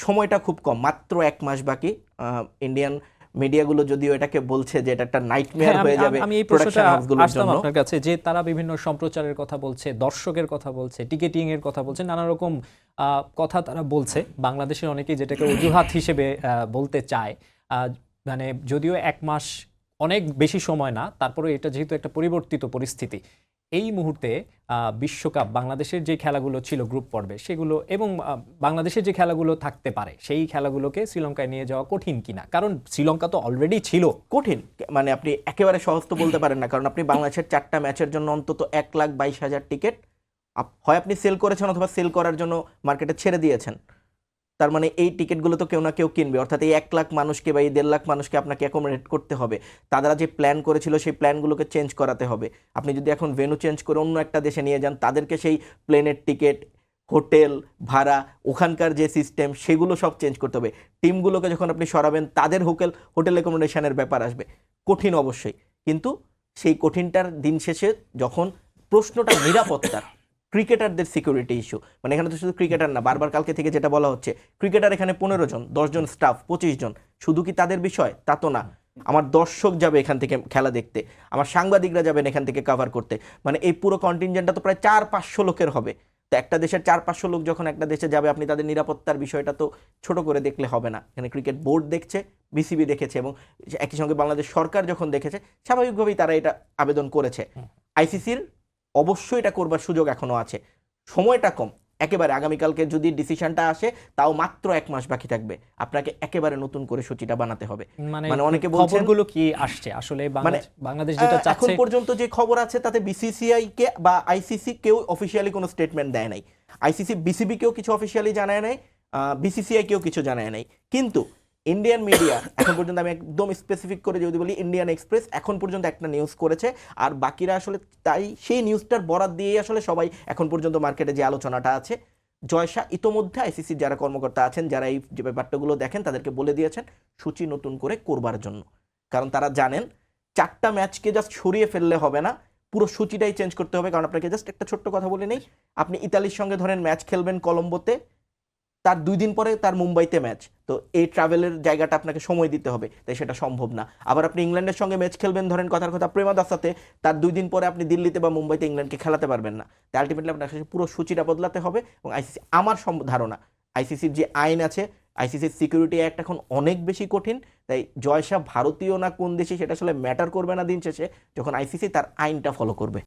সময়টা খুব কম, মাত্র 1 মাস বাকি। ইন্ডিয়ান মিডিয়াগুলো যদিও এটাকে বলছে যে এটা একটা নাইটমেয়ার হ্যাঁ, হয়ে যাবে আমি এই প্রশ্নটা প্রোডাকশন হাউসগুলোর আসতাম জন্য। আপনার কাছে, যে তারা বিভিন্ন সম্প্রচারের কথা বলছে, দর্শকের কথা বলছে, টিকেটিং এর কথা বলছে, নানা রকম কথা তারা বলছে। বাংলাদেশের অনেকেই যেটাকে অজুহাত হিসেবে বলতে চায়। মানে যদিও 1 মাস অনেক বেশি সময় না, তারপরে এটা যেহেতু একটা পরিবর্তিত পরিস্থিতি, এই মুহূর্তে বিশ্বকাপ বাংলাদেশের যে খেলাগুলো ছিল গ্রুপ পর্বে সেগুলো, এবং বাংলাদেশের যে খেলাগুলো থাকতে পারে সেই খেলাগুলোকে শ্রীলঙ্কায় নিয়ে যাওয়া কঠিন কিনা? কারণ শ্রীলঙ্কা তো অলরেডি ছিল। কঠিন, মানে আপনি একেবারে সহজ তো বলতে পারেন না, কারণ আপনি বাংলাদেশের 4টা ম্যাচের জন্য অন্তত 1,22,000 টিকিট হয় আপনি সেল করেছেন অথবা সেল করার জন্য মার্কেটে ছেড়ে দিয়েছেন। তার মানে এই টিকিটগুলো তো কেউ না কেউ কিনবে, অর্থাৎ এই 1 লাখ মানুষকে বা এই 1.5 লাখ মানুষকে আপনাকে অ্যাকোমোডেট করতে হবে। তারা যে প্ল্যান করেছিল সেই প্ল্যানগুলোকে চেঞ্জ করাতে হবে। আপনি যদি এখন ভেন্যু চেঞ্জ করে অন্য একটা দেশে নিয়ে যান, তাদেরকে সেই প্লেনের টিকিট, হোটেল ভাড়া, ওখানকার যে সিস্টেম সেগুলো সব চেঞ্জ করতে হবে। টিমগুলোকে যখন আপনি সরাবেন তাদের হোটেল অ্যাকোমোডেশনের ব্যাপার আসবে। কঠিন অবশ্যই, কিন্তু সেই কঠিনটার দিন শেষে যখন প্রশ্নটা নিরাপত্তার, ক্রিকেটারদের সিকিউরিটি ইস্যু, মানে এখানে তো শুধু ক্রিকেটার না, বারবার কালকে থেকে যেটা বলা হচ্ছে, ক্রিকেটার এখানে 15 জন, 10 জন স্টাফ, 25 জন, শুধু কি তাদের বিষয়? তা তো না। আমার দর্শক যাবে এখান থেকে খেলা দেখতে, আমার সাংবাদিকরা যাবেন এখান থেকে কভার করতে, মানে এই পুরো কন্টিনজেন্টটা তো প্রায় 400-500 লোকের হবে। তো একটা দেশের 400-500 লোক যখন একটা দেশে যাবে, আপনি তাদের নিরাপত্তার বিষয়টা তো ছোট করে দেখলে হবে না। এখানে ক্রিকেট বোর্ড দেখছে, বিসিবি দেখেছে, এবং একই সঙ্গে বাংলাদেশ সরকার যখন দেখেছে, স্বাভাবিকভাবেই তারা এটা আবেদন করেছে। আইসিসির অবশ্যই এটা করবার সুযোগ এখনো আছে, সময়টা কম একেবারে। আগামীকালকে যদি ডিসিশনটা আসে, তাও মাত্র 1 মাস বাকি থাকবে, আপনাকে একেবারে নতুন করে সূচিটা বানাতে হবে। মানে অনেকে বলছেন, খবরগুলো কি আসছে আসলে মানে বাংলাদেশ যেটা এখন চাচ্ছে? পর্যন্ত যে খবর আছে তাতে বিসিসিআই কে বা আইসিসি কেউ অফিসিয়ালি কোনো স্টেটমেন্ট দেয় নাই। আইসিসি বিসিবি কেও কিছু অফিসিয়ালি জানায় নাই, বিসিসিআই কেও কিছু জানায় নাই। কিন্তু ইন্ডিয়ান মিডিয়া এখন পর্যন্ত, আমি একদম স্পেসিফিক করে যদি বলি, ইন্ডিয়ান এক্সপ্রেস এখন পর্যন্ত একটা নিউজ করেছে, আর বাকিরা আসলে তাই সেই নিউজটার বরাত দিয়েই আসলে সবাই এখন পর্যন্ত মার্কেটে যে আলোচনাটা আছে। জয়শা ইতোমধ্যে আইসিসির যারা কর্মকর্তা আছেন, যারা এই যে ব্যাপারটাগুলো দেখেন, তাদেরকে বলে দিয়েছেন সূচি নতুন করে করবার জন্য। কারণ তারা জানেন 4টা ম্যাচকে জাস্ট সরিয়ে ফেললে হবে না, পুরো সূচিটাই চেঞ্জ করতে হবে। কারণ আপনাকে জাস্ট একটা ছোট্ট কথা বলে নেই, আপনি ইতালির সঙ্গে ধরেন ম্যাচ খেলবেন কলম্বোতে, তার 2 দিন পরে তার মুম্বাইতে ম্যাচ, তো এই ট্রাভেলের জায়গাটা আপনাকে সময় দিতে হবে, তাই সেটা সম্ভব না। আবার আপনি ইংল্যান্ডের সঙ্গে ম্যাচ খেলবেন ধরেন কথার কথা প্রেমাদাসাতে, তার 2 দিন পরে আপনি দিল্লিতে বা মুম্বাইতে ইংল্যান্ডকে খেলাতে পারবেন না। তাই আলটিমেটলি আপনার পুরো সূচিটা বদলাতে হবে। এবং আইসিসি, আমার ধারণা আইসিসির যে আইন আছে, আইসিসির সিকিউরিটি অ্যাক্ট এখন অনেক বেশি কঠিন। তাই জয়শা ভারতীয় না কোন দেশে সেটা আসলে ম্যাটার করবে না দিন শেষে, যখন আইসিসি তার আইনটা ফলো করবে।